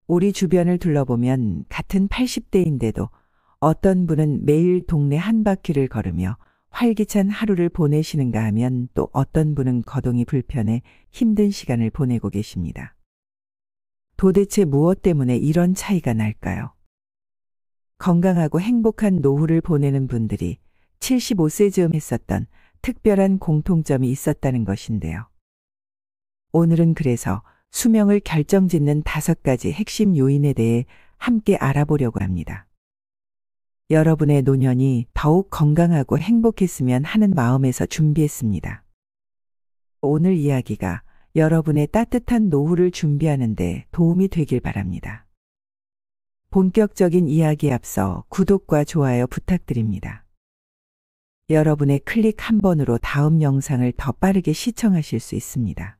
우리 주변을 둘러보면 같은 80대인데도 어떤 분은 매일 동네 한 바퀴를 걸으며 활기찬 하루를 보내시는가 하면 또 어떤 분은 거동이 불편해 힘든 시간을 보내고 계십니다. 도대체 무엇 때문에 이런 차이가 날까요? 건강하고 행복한 노후를 보내는 분들이 75세 즈음 했었던 특별한 공통점이 있었다는 것인데요. 오늘은 그래서 수명을 결정짓는 5가지 핵심 요인에 대해 함께 알아보려고 합니다. 여러분의 노년이 더욱 건강하고 행복했으면 하는 마음에서 준비했습니다. 오늘 이야기가 여러분의 따뜻한 노후를 준비하는 데 도움이 되길 바랍니다. 본격적인 이야기에 앞서 구독과 좋아요 부탁드립니다. 여러분의 클릭 한 번으로 다음 영상을 더 빠르게 시청하실 수 있습니다.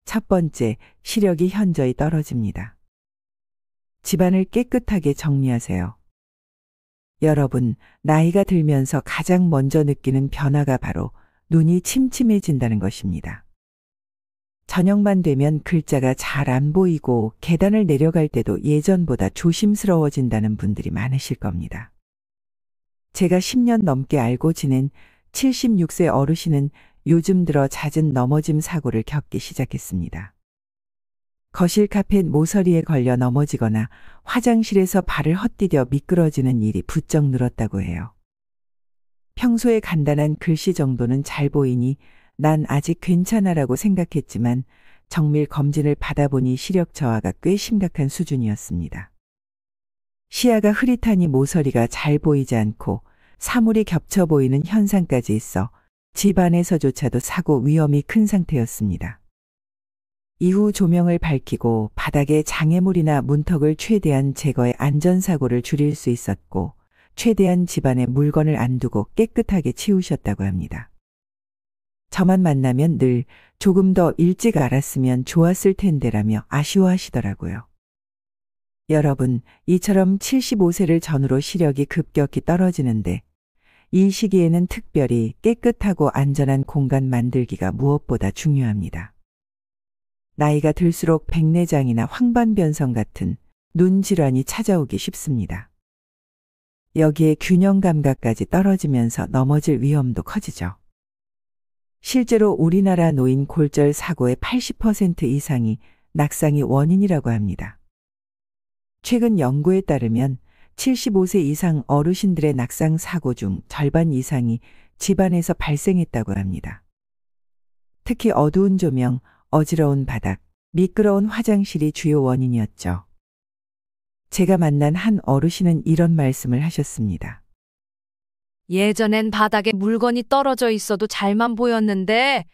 첫 번째, 시력이 현저히 떨어집니다. 집안을 깨끗하게 정리하세요. 여러분, 나이가 들면서 가장 먼저 느끼는 변화가 바로 눈이 침침해진다는 것입니다. 저녁만 되면 글자가 잘 안 보이고 계단을 내려갈 때도 예전보다 조심스러워진다는 분들이 많으실 겁니다. 제가 10년 넘게 알고 지낸 76세 어르신은 요즘 들어 잦은 넘어짐 사고를 겪기 시작했습니다. 거실 카펫 모서리에 걸려 넘어지거나 화장실에서 발을 헛디뎌 미끄러지는 일이 부쩍 늘었다고 해요. 평소에 간단한 글씨 정도는 잘 보이니 난 아직 괜찮아라고 생각했지만 정밀 검진을 받아보니 시력 저하가 꽤 심각한 수준이었습니다. 시야가 흐릿하니 모서리가 잘 보이지 않고 사물이 겹쳐 보이는 현상까지 있어 집 안에서조차도 사고 위험이 큰 상태였습니다. 이후 조명을 밝히고 바닥에 장애물이나 문턱을 최대한 제거해 안전사고를 줄일 수 있었고 최대한 집안에 물건을 안 두고 깨끗하게 치우셨다고 합니다. 저만 만나면 늘 조금 더 일찍 알았으면 좋았을 텐데라며 아쉬워하시더라고요. 여러분, 이처럼 75세를 전후로 시력이 급격히 떨어지는데 이 시기에는 특별히 깨끗하고 안전한 공간 만들기가 무엇보다 중요합니다. 나이가 들수록 백내장이나 황반변성 같은 눈 질환이 찾아오기 쉽습니다. 여기에 균형 감각까지 떨어지면서 넘어질 위험도 커지죠. 실제로 우리나라 노인 골절 사고의 80% 이상이 낙상이 원인이라고 합니다. 최근 연구에 따르면 75세 이상 어르신들의 낙상 사고 중 절반 이상이 집안에서 발생했다고 합니다. 특히 어두운 조명, 어지러운 바닥, 미끄러운 화장실이 주요 원인이었죠. 제가 만난 한 어르신은 이런 말씀을 하셨습니다. 예전엔 바닥에 물건이 떨어져 있어도 잘만 보였는데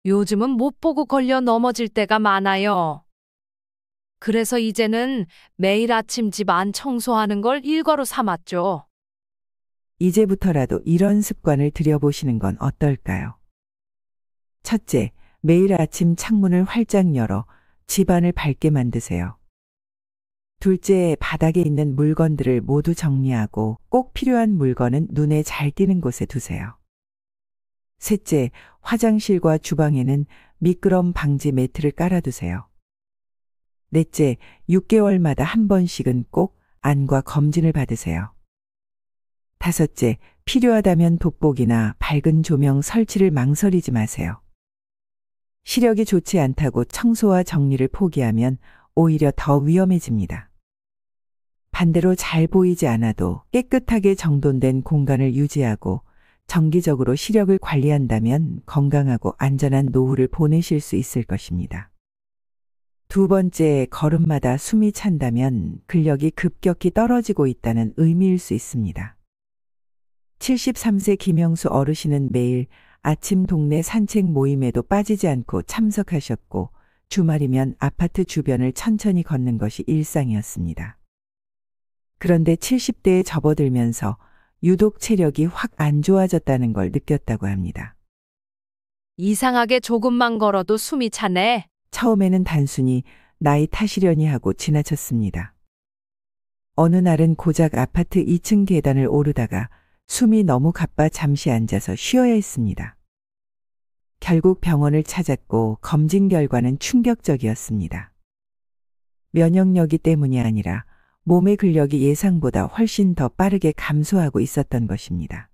요즘은 못 보고 걸려 넘어질 때가 많아요. 그래서 이제는 매일 아침 집 안 청소하는 걸 일과로 삼았죠. 이제부터라도 이런 습관을 들여보시는 건 어떨까요? 첫째, 매일 아침 창문을 활짝 열어 집안을 밝게 만드세요. 둘째, 바닥에 있는 물건들을 모두 정리하고 꼭 필요한 물건은 눈에 잘 띄는 곳에 두세요. 셋째, 화장실과 주방에는 미끄럼 방지 매트를 깔아두세요. 넷째, 6개월마다 한 번씩은 꼭 안과 검진을 받으세요. 다섯째, 필요하다면 돋보기나 밝은 조명 설치를 망설이지 마세요. 시력이 좋지 않다고 청소와 정리를 포기하면 오히려 더 위험해집니다. 반대로 잘 보이지 않아도 깨끗하게 정돈된 공간을 유지하고 정기적으로 시력을 관리한다면 건강하고 안전한 노후를 보내실 수 있을 것입니다. 두 번째, 걸음마다 숨이 찬다면 근력이 급격히 떨어지고 있다는 의미일 수 있습니다. 73세 김영수 어르신은 매일 아침 동네 산책 모임에도 빠지지 않고 참석하셨고 주말이면 아파트 주변을 천천히 걷는 것이 일상이었습니다. 그런데 70대에 접어들면서 유독 체력이 확 안 좋아졌다는 걸 느꼈다고 합니다. 이상하게 조금만 걸어도 숨이 차네. 처음에는 단순히 나이 탓이려니 하고 지나쳤습니다. 어느 날은 고작 아파트 2층 계단을 오르다가 숨이 너무 가빠 잠시 앉아서 쉬어야 했습니다. 결국 병원을 찾았고 검진 결과는 충격적이었습니다. 면역력이 때문이 아니라 몸의 근력이 예상보다 훨씬 더 빠르게 감소하고 있었던 것입니다.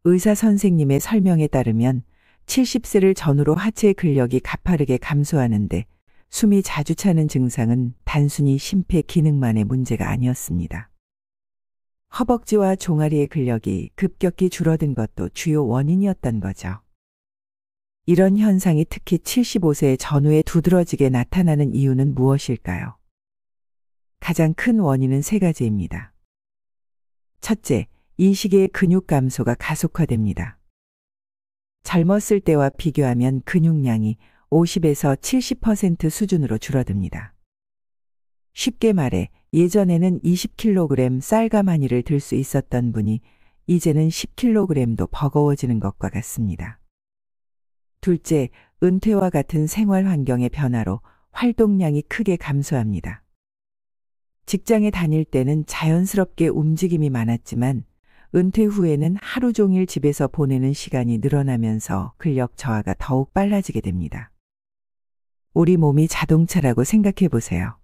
의사 선생님의 설명에 따르면 70세를 전후로 하체 근력이 가파르게 감소하는데 숨이 자주 차는 증상은 단순히 심폐 기능만의 문제가 아니었습니다. 허벅지와 종아리의 근력이 급격히 줄어든 것도 주요 원인이었던 거죠. 이런 현상이 특히 75세 전후에 두드러지게 나타나는 이유는 무엇일까요? 가장 큰 원인은 세 가지입니다. 첫째, 이 시기에 근육 감소가 가속화됩니다. 젊었을 때와 비교하면 근육량이 50에서 70% 수준으로 줄어듭니다. 쉽게 말해 예전에는 20kg 쌀가마니를 들 수 있었던 분이 이제는 10kg도 버거워지는 것과 같습니다. 둘째, 은퇴와 같은 생활 환경의 변화로 활동량이 크게 감소합니다. 직장에 다닐 때는 자연스럽게 움직임이 많았지만 은퇴 후에는 하루 종일 집에서 보내는 시간이 늘어나면서 근력 저하가 더욱 빨라지게 됩니다. 우리 몸이 자동차라고 생각해 보세요.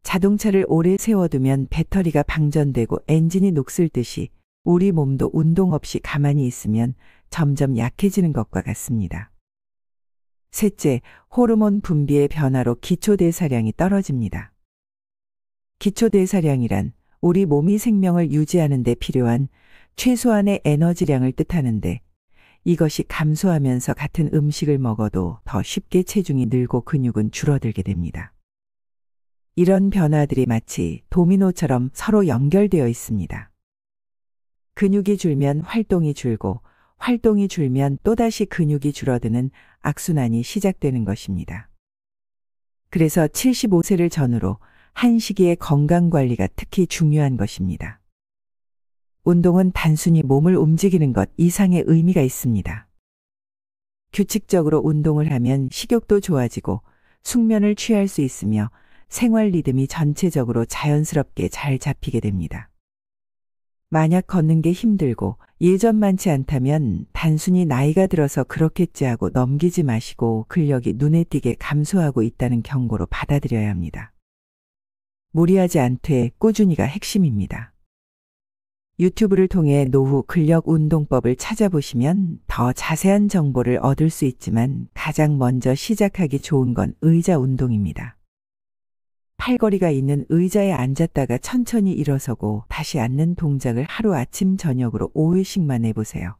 자동차를 오래 세워두면 배터리가 방전되고 엔진이 녹슬듯이 우리 몸도 운동 없이 가만히 있으면 점점 약해지는 것과 같습니다. 셋째, 호르몬 분비의 변화로 기초대사량이 떨어집니다. 기초대사량이란 우리 몸이 생명을 유지하는 데 필요한 최소한의 에너지량을 뜻하는데 이것이 감소하면서 같은 음식을 먹어도 더 쉽게 체중이 늘고 근육은 줄어들게 됩니다. 이런 변화들이 마치 도미노처럼 서로 연결되어 있습니다. 근육이 줄면 활동이 줄고 활동이 줄면 또다시 근육이 줄어드는 악순환이 시작되는 것입니다. 그래서 75세를 전후로 한 시기의 건강관리가 특히 중요한 것입니다. 운동은 단순히 몸을 움직이는 것 이상의 의미가 있습니다. 규칙적으로 운동을 하면 식욕도 좋아지고 숙면을 취할 수 있으며 생활 리듬이 전체적으로 자연스럽게 잘 잡히게 됩니다. 만약 걷는 게 힘들고 예전만치 않다면 단순히 나이가 들어서 그렇겠지 하고 넘기지 마시고 근력이 눈에 띄게 감소하고 있다는 경고로 받아들여야 합니다. 무리하지 않되 꾸준히가 핵심입니다. 유튜브를 통해 노후 근력 운동법을 찾아보시면 더 자세한 정보를 얻을 수 있지만 가장 먼저 시작하기 좋은 건 의자 운동입니다. 팔걸이가 있는 의자에 앉았다가 천천히 일어서고 다시 앉는 동작을 하루 아침 저녁으로 5회씩만 해보세요.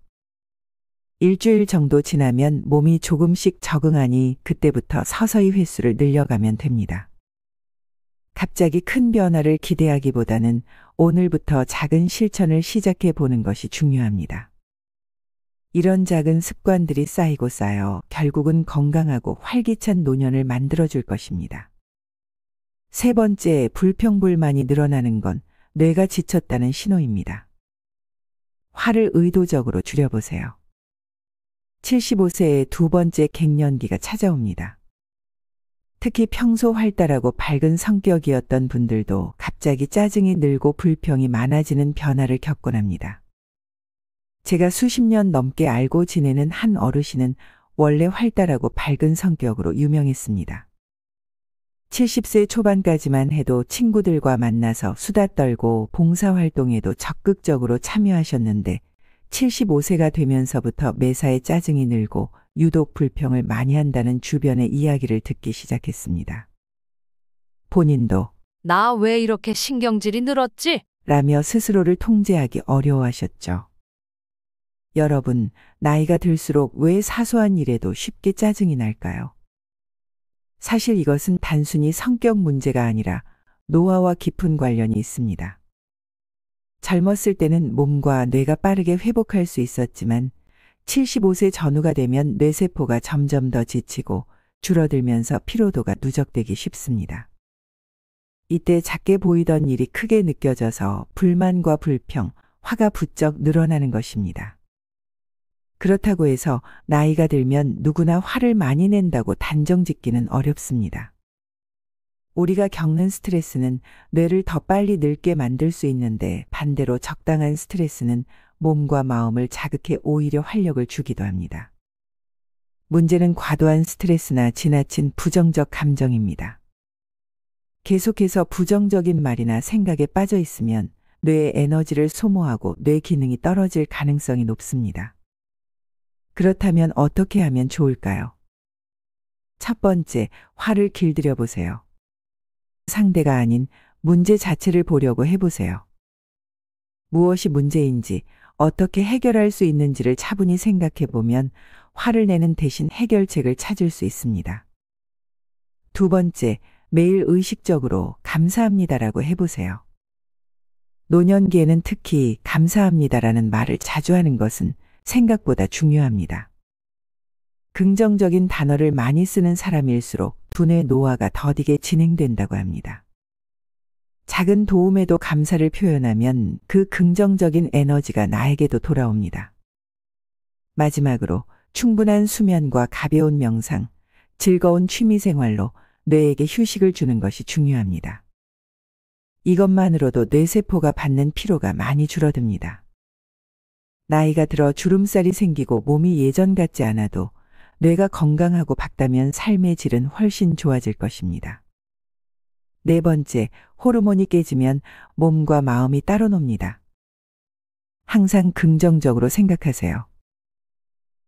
일주일 정도 지나면 몸이 조금씩 적응하니 그때부터 서서히 횟수를 늘려가면 됩니다. 갑자기 큰 변화를 기대하기보다는 오늘부터 작은 실천을 시작해 보는 것이 중요합니다. 이런 작은 습관들이 쌓이고 쌓여 결국은 건강하고 활기찬 노년을 만들어줄 것입니다. 세 번째, 불평불만이 늘어나는 건 뇌가 지쳤다는 신호입니다. 화를 의도적으로 줄여보세요. 75세의 두 번째 갱년기가 찾아옵니다. 특히 평소 활달하고 밝은 성격이었던 분들도 갑자기 짜증이 늘고 불평이 많아지는 변화를 겪곤 합니다. 제가 수십 년 넘게 알고 지내는 한 어르신은 원래 활달하고 밝은 성격으로 유명했습니다. 70세 초반까지만 해도 친구들과 만나서 수다 떨고 봉사활동에도 적극적으로 참여하셨는데 75세가 되면서부터 매사에 짜증이 늘고 유독 불평을 많이 한다는 주변의 이야기를 듣기 시작했습니다. 본인도 나 왜 이렇게 신경질이 늘었지? 라며 스스로를 통제하기 어려워하셨죠. 여러분, 나이가 들수록 왜 사소한 일에도 쉽게 짜증이 날까요? 사실 이것은 단순히 성격 문제가 아니라 노화와 깊은 관련이 있습니다. 젊었을 때는 몸과 뇌가 빠르게 회복할 수 있었지만 75세 전후가 되면 뇌세포가 점점 더 지치고 줄어들면서 피로도가 누적되기 쉽습니다. 이때 작게 보이던 일이 크게 느껴져서 불만과 불평, 화가 부쩍 늘어나는 것입니다. 그렇다고 해서 나이가 들면 누구나 화를 많이 낸다고 단정 짓기는 어렵습니다. 우리가 겪는 스트레스는 뇌를 더 빨리 늙게 만들 수 있는데 반대로 적당한 스트레스는 몸과 마음을 자극해 오히려 활력을 주기도 합니다. 문제는 과도한 스트레스나 지나친 부정적 감정입니다. 계속해서 부정적인 말이나 생각에 빠져 있으면 뇌의 에너지를 소모하고 뇌 기능이 떨어질 가능성이 높습니다. 그렇다면 어떻게 하면 좋을까요? 첫 번째, 화를 길들여 보세요. 상대가 아닌 문제 자체를 보려고 해보세요. 무엇이 문제인지, 어떻게 해결할 수 있는지를 차분히 생각해 보면 화를 내는 대신 해결책을 찾을 수 있습니다. 두 번째, 매일 의식적으로 감사합니다라고 해보세요. 노년기에는 특히 감사합니다라는 말을 자주 하는 것은 생각보다 중요합니다. 긍정적인 단어를 많이 쓰는 사람일수록 두뇌 노화가 더디게 진행된다고 합니다. 작은 도움에도 감사를 표현하면 그 긍정적인 에너지가 나에게도 돌아옵니다. 마지막으로 충분한 수면과 가벼운 명상, 즐거운 취미생활로 뇌에게 휴식을 주는 것이 중요합니다. 이것만으로도 뇌세포가 받는 피로가 많이 줄어듭니다. 나이가 들어 주름살이 생기고 몸이 예전 같지 않아도 뇌가 건강하고 밝다면 삶의 질은 훨씬 좋아질 것입니다. 네 번째, 호르몬이 깨지면 몸과 마음이 따로 놉니다. 항상 긍정적으로 생각하세요.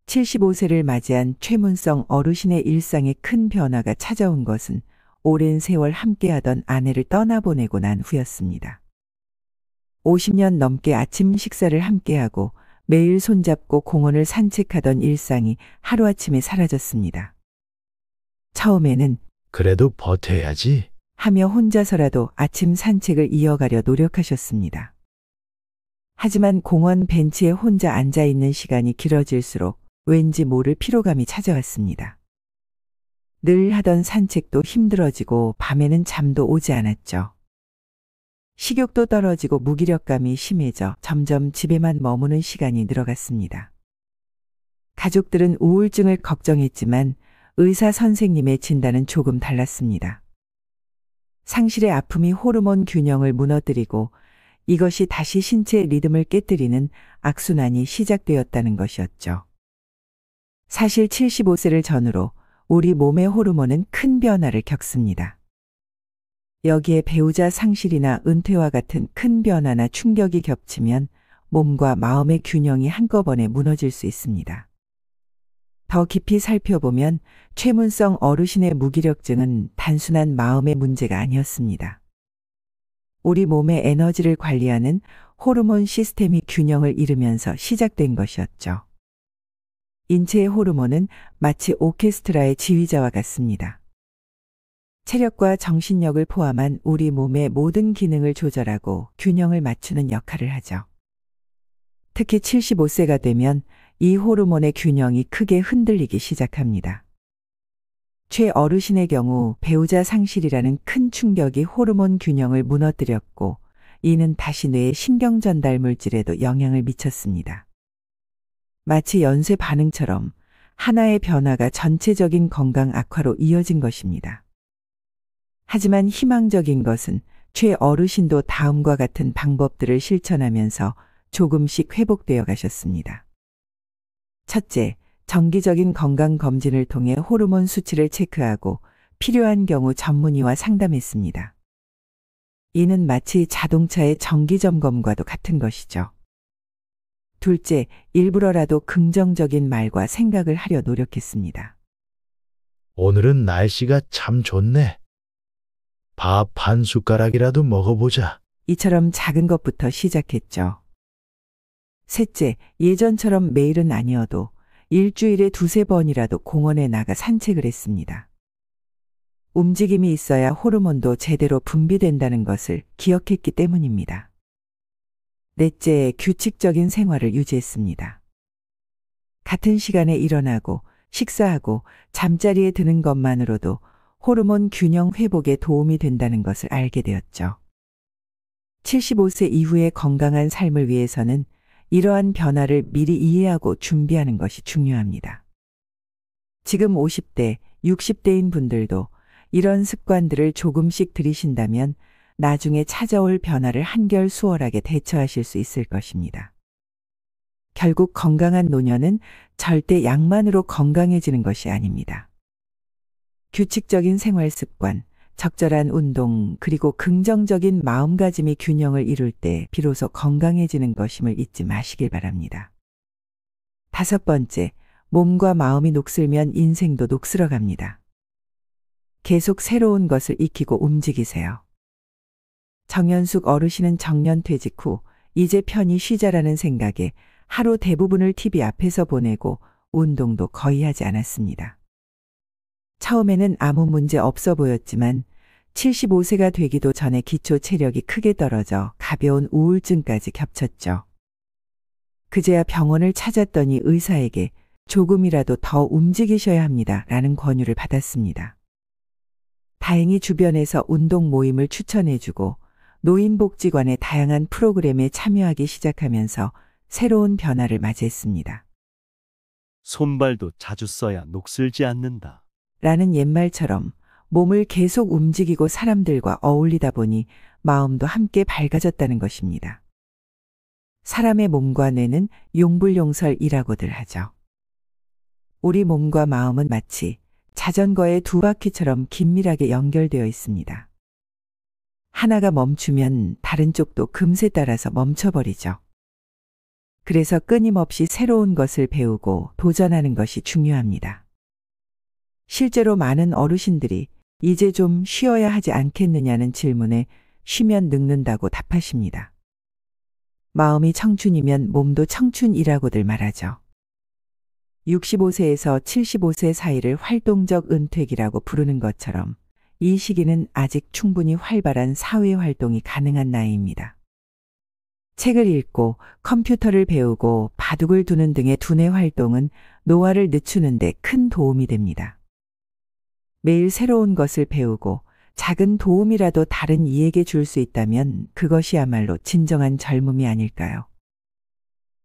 75세를 맞이한 최문성 어르신의 일상에 큰 변화가 찾아온 것은 오랜 세월 함께하던 아내를 떠나보내고 난 후였습니다. 50년 넘게 아침 식사를 함께하고 매일 손잡고 공원을 산책하던 일상이 하루아침에 사라졌습니다. 처음에는 그래도 버텨야지. 하며 혼자서라도 아침 산책을 이어가려 노력하셨습니다. 하지만 공원 벤치에 혼자 앉아 있는 시간이 길어질수록 왠지 모를 피로감이 찾아왔습니다. 늘 하던 산책도 힘들어지고 밤에는 잠도 오지 않았죠. 식욕도 떨어지고 무기력감이 심해져 점점 집에만 머무는 시간이 늘어갔습니다. 가족들은 우울증을 걱정했지만 의사 선생님의 진단은 조금 달랐습니다. 상실의 아픔이 호르몬 균형을 무너뜨리고 이것이 다시 신체 리듬을 깨뜨리는 악순환이 시작되었다는 것이었죠. 사실 75세를 전후로 우리 몸의 호르몬은 큰 변화를 겪습니다. 여기에 배우자 상실이나 은퇴와 같은 큰 변화나 충격이 겹치면 몸과 마음의 균형이 한꺼번에 무너질 수 있습니다. 더 깊이 살펴보면 최문성 어르신의 무기력증은 단순한 마음의 문제가 아니었습니다. 우리 몸의 에너지를 관리하는 호르몬 시스템이 균형을 잃으면서 시작된 것이었죠. 인체의 호르몬은 마치 오케스트라의 지휘자와 같습니다. 체력과 정신력을 포함한 우리 몸의 모든 기능을 조절하고 균형을 맞추는 역할을 하죠. 특히 75세가 되면 이 호르몬의 균형이 크게 흔들리기 시작합니다. 최 어르신의 경우 배우자 상실이라는 큰 충격이 호르몬 균형을 무너뜨렸고 이는 다시 뇌의 신경 전달 물질에도 영향을 미쳤습니다. 마치 연쇄 반응처럼 하나의 변화가 전체적인 건강 악화로 이어진 것입니다. 하지만 희망적인 것은 최 어르신도 다음과 같은 방법들을 실천하면서 조금씩 회복되어 가셨습니다. 첫째, 정기적인 건강검진을 통해 호르몬 수치를 체크하고 필요한 경우 전문의와 상담했습니다. 이는 마치 자동차의 정기점검과도 같은 것이죠. 둘째, 일부러라도 긍정적인 말과 생각을 하려 노력했습니다. 오늘은 날씨가 참 좋네. 밥 한 숟가락이라도 먹어보자. 이처럼 작은 것부터 시작했죠. 셋째, 예전처럼 매일은 아니어도 일주일에 두세 번이라도 공원에 나가 산책을 했습니다. 움직임이 있어야 호르몬도 제대로 분비된다는 것을 기억했기 때문입니다. 넷째, 규칙적인 생활을 유지했습니다. 같은 시간에 일어나고 식사하고 잠자리에 드는 것만으로도 호르몬 균형 회복에 도움이 된다는 것을 알게 되었죠. 75세 이후의 건강한 삶을 위해서는 이러한 변화를 미리 이해하고 준비하는 것이 중요합니다. 지금 50대, 60대인 분들도 이런 습관들을 조금씩 들이신다면 나중에 찾아올 변화를 한결 수월하게 대처하실 수 있을 것입니다. 결국 건강한 노년은 절대 약만으로 건강해지는 것이 아닙니다. 규칙적인 생활 습관, 적절한 운동, 그리고 긍정적인 마음가짐이 균형을 이룰 때 비로소 건강해지는 것임을 잊지 마시길 바랍니다. 5번째, 몸과 마음이 녹슬면 인생도 녹슬어 갑니다. 계속 새로운 것을 익히고 움직이세요. 정연숙 어르신은 정년 퇴직 후 이제 편히 쉬자라는 생각에 하루 대부분을 TV 앞에서 보내고 운동도 거의 하지 않았습니다. 처음에는 아무 문제 없어 보였지만 75세가 되기도 전에 기초 체력이 크게 떨어져 가벼운 우울증까지 겹쳤죠. 그제야 병원을 찾았더니 의사에게 조금이라도 더 움직이셔야 합니다 라는 권유를 받았습니다. 다행히 주변에서 운동 모임을 추천해주고 노인복지관의 다양한 프로그램에 참여하기 시작하면서 새로운 변화를 맞이했습니다. 손발도 자주 써야 녹슬지 않는다. 라는 옛말처럼 몸을 계속 움직이고 사람들과 어울리다 보니 마음도 함께 밝아졌다는 것입니다. 사람의 몸과 뇌는 용불용설이라고들 하죠. 우리 몸과 마음은 마치 자전거의 두 바퀴처럼 긴밀하게 연결되어 있습니다. 하나가 멈추면 다른 쪽도 금세 따라서 멈춰버리죠. 그래서 끊임없이 새로운 것을 배우고 도전하는 것이 중요합니다. 실제로 많은 어르신들이 이제 좀 쉬어야 하지 않겠느냐는 질문에 쉬면 늙는다고 답하십니다. 마음이 청춘이면 몸도 청춘이라고들 말하죠. 65세에서 75세 사이를 활동적 은퇴기라고 부르는 것처럼 이 시기는 아직 충분히 활발한 사회 활동이 가능한 나이입니다. 책을 읽고 컴퓨터를 배우고 바둑을 두는 등의 두뇌 활동은 노화를 늦추는 데 큰 도움이 됩니다. 매일 새로운 것을 배우고 작은 도움이라도 다른 이에게 줄 수 있다면 그것이야말로 진정한 젊음이 아닐까요?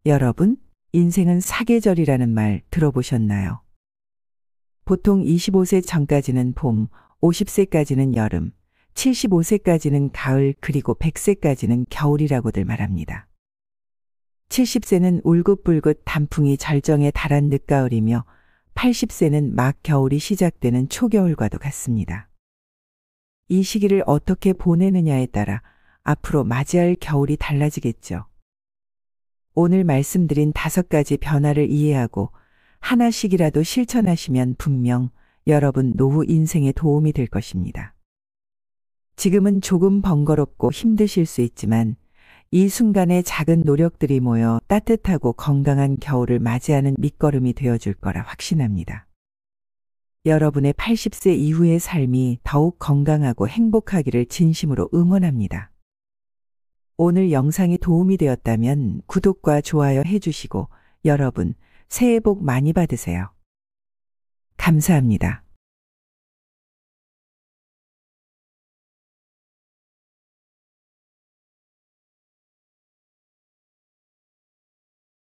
여러분, 인생은 사계절이라는 말 들어보셨나요? 보통 25세 전까지는 봄, 50세까지는 여름, 75세까지는 가을, 그리고 100세까지는 겨울이라고들 말합니다. 70세는 울긋불긋 단풍이 절정에 달한 늦가을이며 80세는 막 겨울이 시작되는 초겨울과도 같습니다. 이 시기를 어떻게 보내느냐에 따라 앞으로 맞이할 겨울이 달라지겠죠. 오늘 말씀드린 5가지 변화를 이해하고 하나씩이라도 실천하시면 분명 여러분 노후 인생에 도움이 될 것입니다. 지금은 조금 번거롭고 힘드실 수 있지만 이 순간의 작은 노력들이 모여 따뜻하고 건강한 겨울을 맞이하는 밑거름이 되어줄 거라 확신합니다. 여러분의 80세 이후의 삶이 더욱 건강하고 행복하기를 진심으로 응원합니다. 오늘 영상이 도움이 되었다면 구독과 좋아요 해주시고 여러분 새해 복 많이 받으세요. 감사합니다.